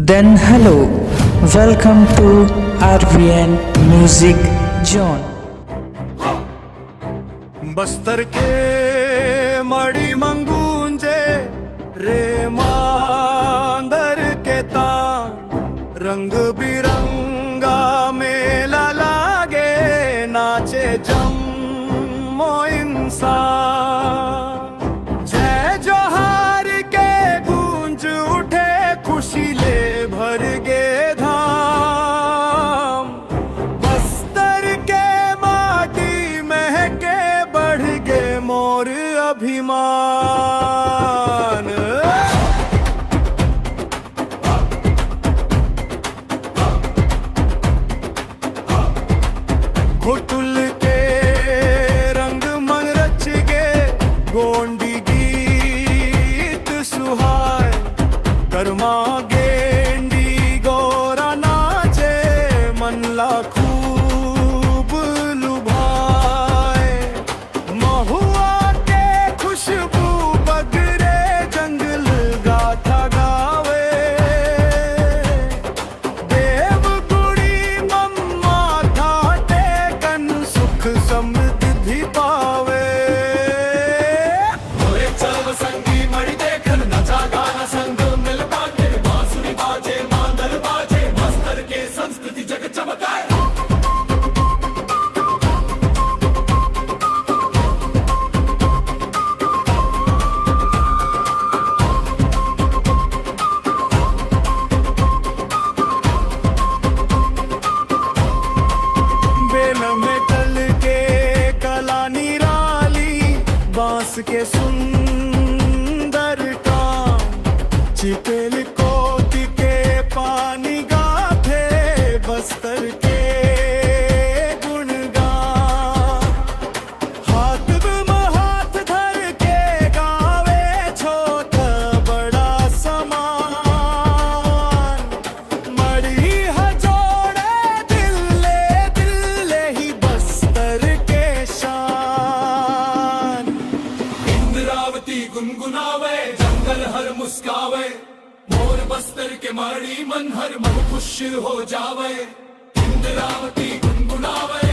Then hello, welcome to RVN Music Zone. Bastar के मड़ी मंगूंजे रे मांदर के तान रंग बिरंगा मेला लागे नाचे जम्मो इंसान जय जोहार के गूंज उठे खुशी ले भर गे धाम बस्तर के माटी महके बढ़ गे मोर अभिमान घुटुल के रंग मन रच गे गोंडी गीत सुहाय कर्मा गेंडी गोरा नाचे मन ला खूब लुभाए महुआ के खुशबू बगरे जंगल गाथा गावे देव गुड़ी मम्मा थाटे कन सुख समृद्धि पावे चल संगी मड़ी देखन नचा गाना संग मिल बाटे बांसुरी बाजे मांदल बाजे बस्तर के संस्कृति जग चमकाए बेल में टल के कला निराली बांस के सुंदर काम चिपेल कोट के पानी गाथे बस्तर के गुणगान हाथ में हाथ धर के गावे छोटा बड़ा समान मड़ी हजोड़े दिल्ले ही बस्तर के शान इंद्रावती गुनगुनावे जंगल हर मुस्कावे मोर बस्तर के माड़ी मन हर मन खुश हो जावे इंद्रावती गुनगुनावे